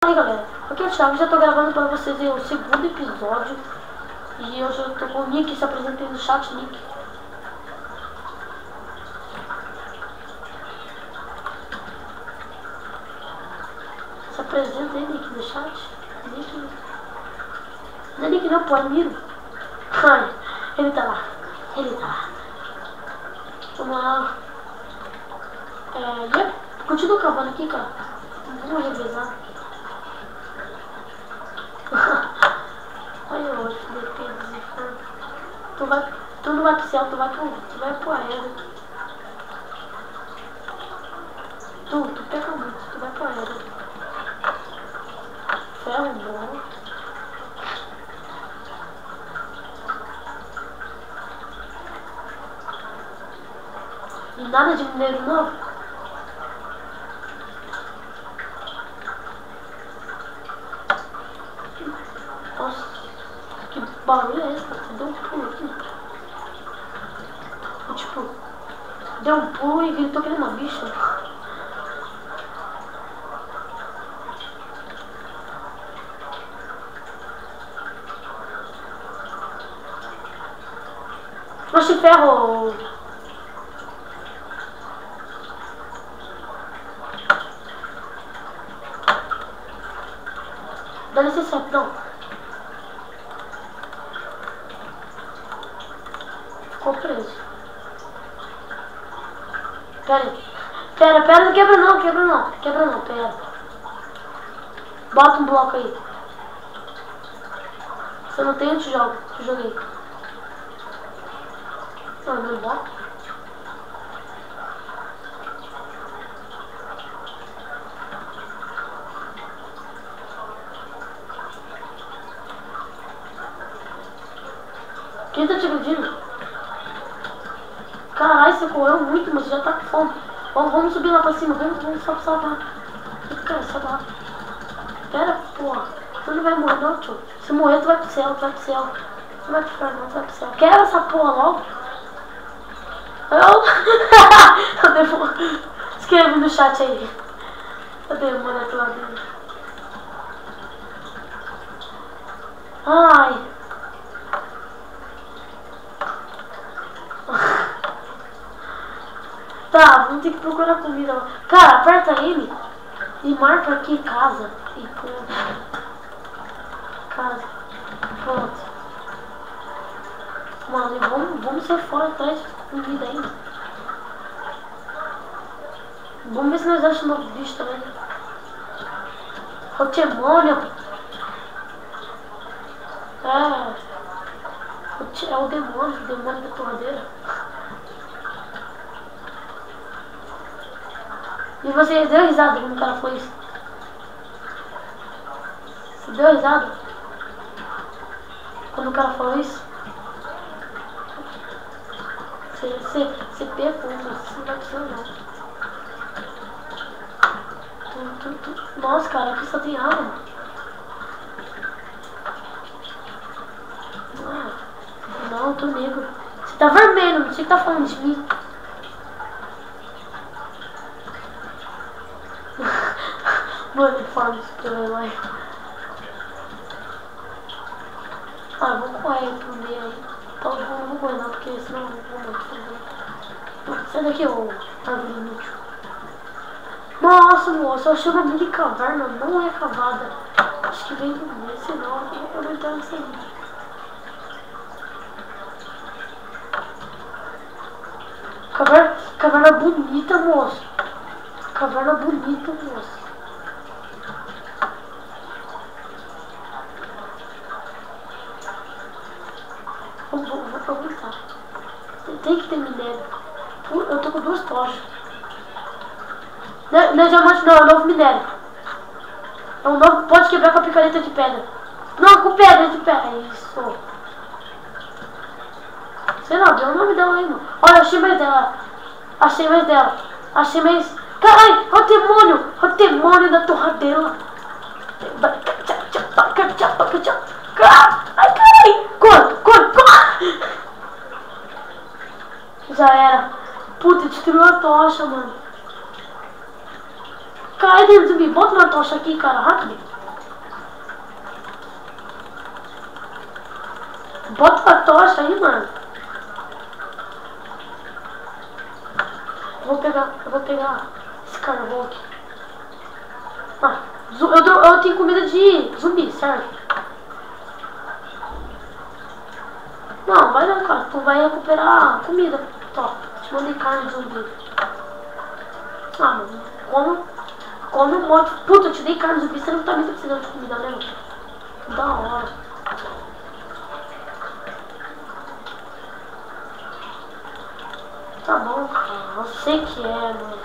Aí galera, aqui é o Thiago, já tô gravando pra vocês aí o segundo episódio. E eu já tô com o Nick, se apresentei no chat, Nick. Se apresenta aí, Nick, no chat. Nick. Não é Nick não, pô, é Miro. Ai, ele tá lá. Ele tá lá. Vamos lá. Continua cavando aqui, cara. Vamos revezar. Olha o outro, depende. Tu não vai pro céu, tu vai pro aéreo. Tu pega muito, tu vai pro aéreo. Ferro bom. E nada de mineiro não. Nossa, que barulho é esse, cara? Deu um pulo aqui. Tipo, deu um pulo e gritou que ele é uma bicha. Mas de ferro. Dá licença, não. Ficou preso. Pera, não quebra não, pera. Bota um bloco aí. Se eu não tenho, eu te joguei. Não bota. Quem tá te agredindo? Caralho, você correu muito, mas você já tá com fome. Vamos subir lá pra cima, vamos saltar. Saltar. Pera, porra. Tu não vai morrer não, tio. Se morrer, tu vai pro céu. Tu vai pro inferno, não, tu vai pro céu. Quebra essa porra logo. Escreve no chat aí. Eu demoro aqui lá dentro. Ai. Tá, vamos ter que procurar comida lá. Cara, aperta ele e marca aqui casa. E pronto. Casa. Pronto. Mano, e vamos sair fora atrás de comida ainda. Vamos ver se nós achamos um novo bicho também. Rotemônio. É o demônio da torradeira. E você deu risada quando o cara foi isso? Você deu risada? Quando o cara falou isso? Você pegou, você não vai precisar não. Nossa, cara, aqui só tem água. Não, eu tô negro. Você tá vermelho, não sei o que tá falando de mim. Mano, ele fala isso pra eu lá. Vou correr pro meio aí. Então não vou correr não, porque senão eu vou morrer. Sai daqui, ô árvore inútil. Nossa, moça, eu achei uma mini caverna, não é cavada. Acho que vem do meio, senão eu vou entrar nessa aí. Caverna bonita, moço. Caverna bonita, moço. Vou aproveitar. Tem que ter minério. Eu tô com 2 tochas. Não é diamante não, é um novo minério. É um novo. Pode quebrar com a picareta de pedra. Não, com pedra de pedra. Isso. Sei lá, deu o nome dela aí, mano. Olha, achei mais dela. Achei mais. Caralho, o demônio da torradeira. Ai, caralho. Corre. Já era. Puta, destruiu a tocha, mano. Caralho, zumbi, bota uma tocha aqui, cara, rápido. Bota a tocha aí, mano. Eu vou pegar esse carvão aqui. Ah, eu tenho comida de zumbi, certo? Não, vai não, cara. Tu vai recuperar a comida. Tó, te mandei carne de zumbi. Ah, mano. Come um monte. Puta, eu te dei carne de zumbi. Você não tá nem precisando de comida, né, mano? Da hora. Tá bom, cara. Eu sei que é, mano.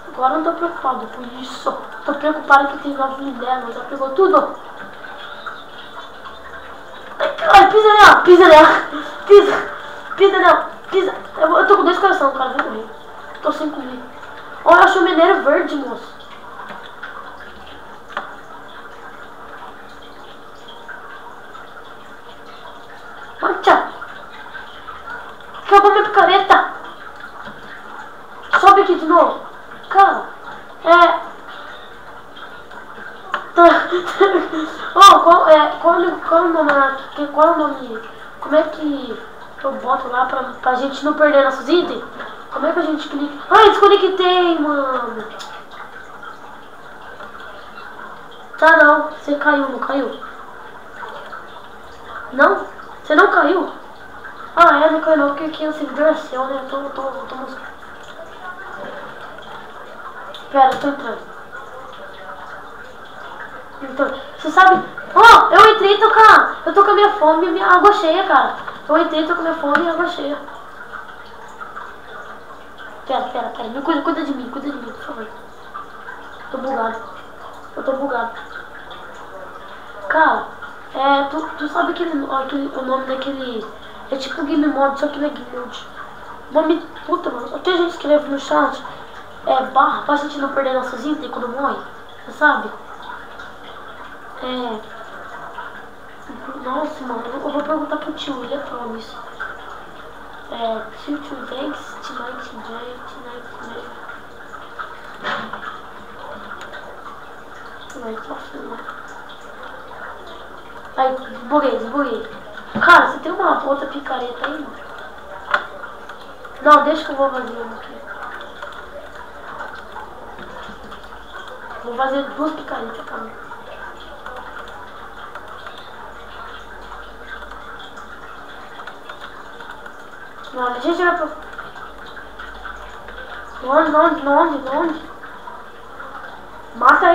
Agora eu não tô preocupado com isso. Tô preocupado que tem 9 minério. Já pegou tudo? Ai, pisa nela, pisa nela. Pisa nela, pisa. Eu tô com 2 corações, cara. Vou morrer. Tô sem comer. Olha, eu achei o minério verde, moço. Mancha. Acabou minha picareta. Sobe aqui de novo. Cara, qual é o nome? Como é que eu boto lá pra gente não perder nossos itens? Como é que a gente clica? Ai, desconectei, mano. Tá, não. Você caiu, não caiu? Não? Você não caiu? Ah, não caiu não, porque aqui é o servidor é seu, né? Eu tô Pera, eu tô entrando. Então, você sabe... eu entrei e eu tô com a minha fome e minha água cheia, cara. Eu entrei e tô com a minha fome e água cheia. Pera. Cuida de mim, por favor. Eu tô bugado. Cara, tu sabe o nome daquele... É tipo Game Mode, só que não é Game Mode. Nome... Puta, mano. Até a gente escreve no chat. Barra, pra gente não perder nossos itens quando morre. Você sabe? Nossa, mano. Eu vou perguntar pro tio, ele é prova isso. Tio Vex, Tonight. Ai, desbuguei. Cara, você tem uma outra picareta aí? Não, deixa que eu vou fazer uma aqui. Vou fazer 2 picaretas, cara. Não, a gente vai pro... Onde? Mata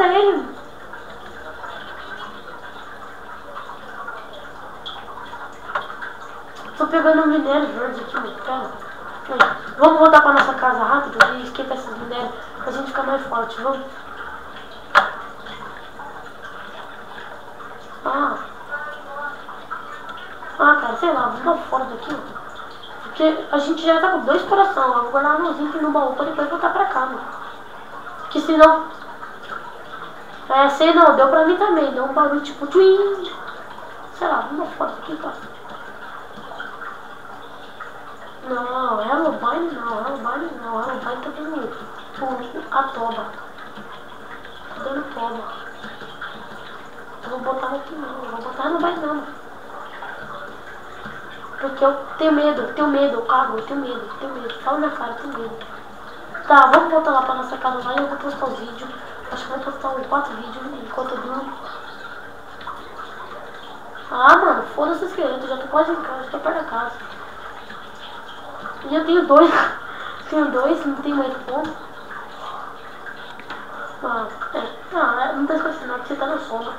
ele. Tô pegando um minério verde aqui, mano. Pera. Vamos voltar pra nossa casa rápido e esquentar esses minérios pra gente ficar mais forte, vamos? Cara, sei lá, vamos dar fora daqui, mano. Porque a gente já tá com 2 corações. Eu vou guardar meus itens no baú pra depois voltar pra cá, mano. Que senão... sei não, deu pra mim também. Deu um barulho tipo... Twin. Sei lá, vamos dar fora daqui, cara. Não, Hellobine não. Hellobine tá dando a toba. Tá dando toba. Eu vou botar aqui não. Hellobine não. Porque eu tenho medo, eu tenho medo. Fala na cara, eu tenho medo. Tá, vamos voltar lá pra nossa casa lá e eu vou postar os vídeos. Acho que vou postar 4 vídeos enquanto eu durmo. Mano, foda-se esse esqueleto, já tô quase em casa, já tô perto da casa. E eu tenho 2. Não tem mais como. Não tá esquecendo nada, porque você tá na sombra.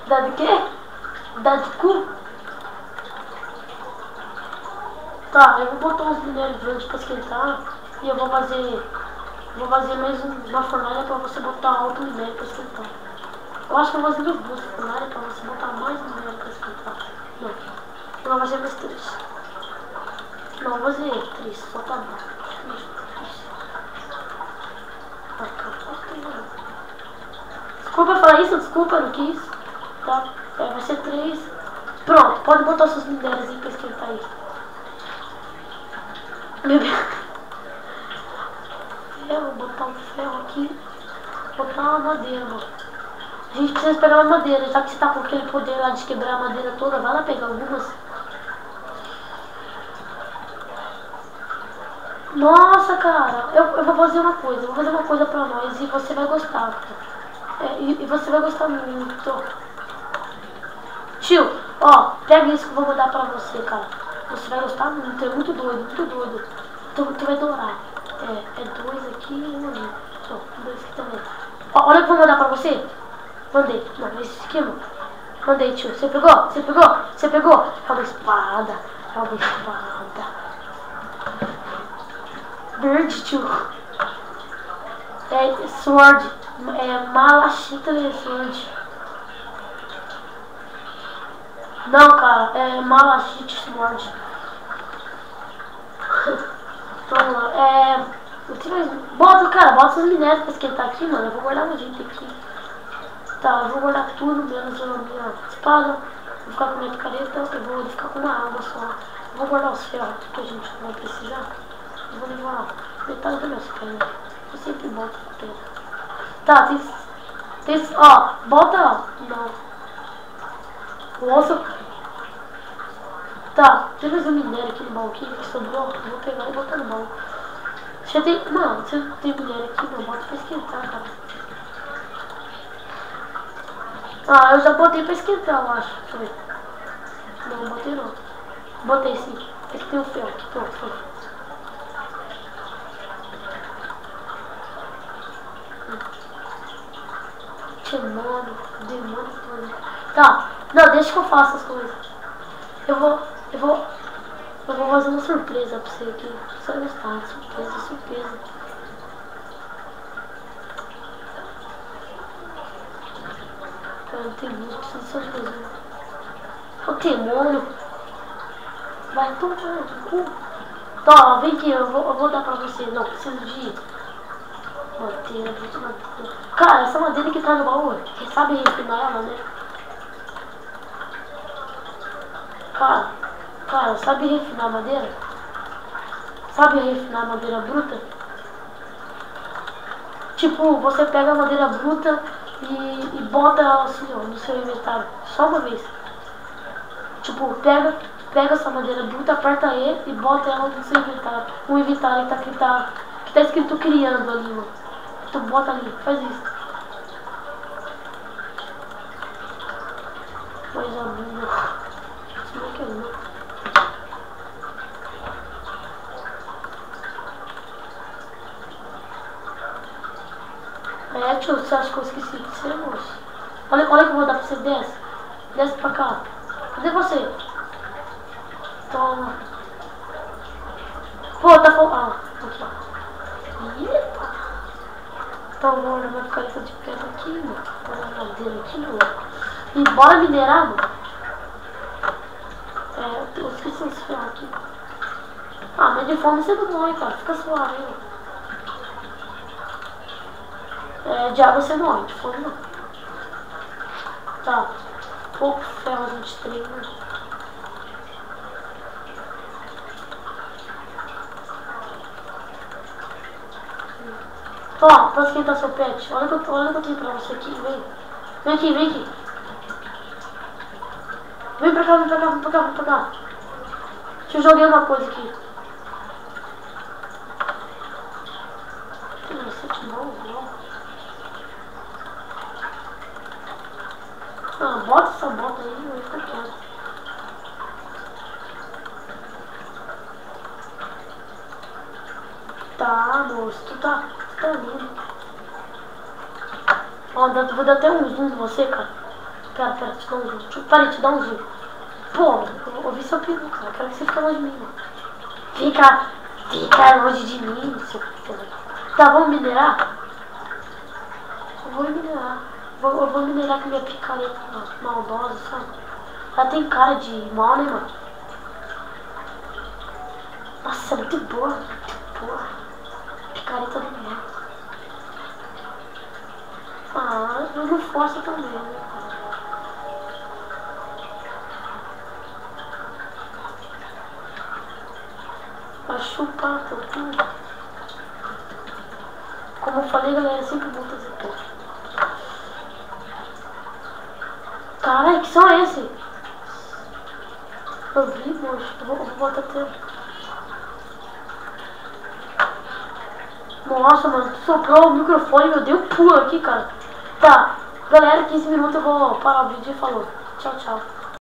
Dá de quê? Dá de cu? Tá, eu vou botar uns minérios verdes pra esquentar. E eu vou fazer mais uma fornalha pra você botar outro minério pra esquentar. Eu acho que eu vou fazer 2 fornalhas pra você botar mais minério pra esquentar. Não, eu vou fazer mais 3. Não, vou fazer 3, só tá bom. 3. Desculpa falar isso, desculpa, eu não quis. Tá? Vai ser 3. Pronto, pode botar seus minérios aí pra esquentar aí. Meu Deus. ferro, vou botar um ferro aqui. Botar uma madeira, mano. A gente precisa pegar uma madeira, já que você tá com aquele poder lá de quebrar a madeira toda, vai lá pegar algumas. Nossa, cara, eu vou fazer uma coisa, pra nós e você vai gostar, cara. E você vai gostar muito. Tio, ó, pega isso que eu vou mandar pra você, cara. Você vai gostar muito, é muito doido, muito doido. Tu vai adorar. É dois aqui e um ali. Ó, dois aqui também. Ó, olha o que eu vou mandar pra você. Mandei. Não, esse aqui, mano. Mandei, tio. Você pegou? Você pegou? Você pegou? É uma espada. É uma espada. Verde, tio. É sword. É malachita sword. Não, cara. É malachita sword. Vamos lá. Bota essas minérios pra esquentar aqui, mano. Eu vou guardar uma gente aqui. Tá, eu vou guardar tudo, menos a minha espada. Vou ficar com a minha picareta. Eu vou ficar com uma água só. Eu vou guardar os ferros aqui que a gente não vai precisar. Eu vou levar metade da minha espada. Eu sempre boto pedra. Tá, tem. Ó, bota. Não. Nossa. Tá, tem mais um minério aqui no baú aqui que sobrou. Eu vou pegar e botar no baú. Você tem. Mano, você tem minério aqui, meu, bota pra esquentar, cara. Ah, eu já botei pra esquentar, eu acho. Deixa eu ver. Não, botei não. Botei sim. Aqui tem o ferro aqui, pronto. Demônio. Tá, não, deixa que eu faça as coisas. Eu vou fazer uma surpresa pra você aqui. Você vai gostar, surpresa. Cara, tem muito, preciso só de coisa. O demônio. Vai tomar no cu. Tá, vem aqui, eu vou dar pra você. Não, preciso de madeira, muito madeira. Cara, essa madeira que tá no baú, você sabe refinar ela, né? Cara, sabe refinar madeira? Sabe refinar madeira bruta? Tipo, você pega a madeira bruta e bota ela assim, ó, no seu inventário. Só uma vez. Tipo, pega essa madeira bruta, aperta E e bota ela no seu inventário. O inventário que tá escrito criando ali, mano. Tu bota ali, faz isso. Coisa boa. Isso não quer não. Tio, você acha que eu esqueci de você, moço? Olha que eu vou dar pra você, desce pra cá. Cadê você? Toma. Pô, tá faltando. Aqui, ó. Eita. Então, vou olhar minha picareta de pedra aqui, mano. Vou olhar a madeira aqui, mano. E bora minerar, mano. Eu esqueci esse ferro aqui. Ah, mas de fome você não morre, cara. Fica suave, hein, mano. De água você não morre, de fome não. Tá. Pouco ferro a gente tem, né? Ó, pra esquentar seu pet. Olha o que eu tenho pra você aqui, vem. Vem aqui. Vem pra cá. Deixa eu jogar uma coisa aqui. Você que não. Ah, bota essa bota aí, vai ficar quieto. Tá, moço, tu tá lindo. Ó, vou dar até um zoom em você, cara. Pera, te dá um zoom. Peraí, te dá um zoom. Pô, eu ouvi seu peru, cara. Quero que você fique longe de mim, mano. Fica longe de mim, seu peru. Tá, vamos minerar? Eu vou minerar. Eu vou minerar com minha picareta maldosa, sabe? Ela tem cara de mal, né, mano? Nossa, é muito boa. Picareta do mal. Ah, eu não forço também, né, cara? Vai chupar teu cu. Como eu falei, galera, é sempre bom trazer tudo. Caralho, que som é esse? Eu vi, moço. Eu vou botar tempo. Nossa, mano, tu soprou o microfone, meu Deus, pulo aqui, cara. Tá, galera, 15 minutos eu vou parar o vídeo e falou. Tchau, tchau.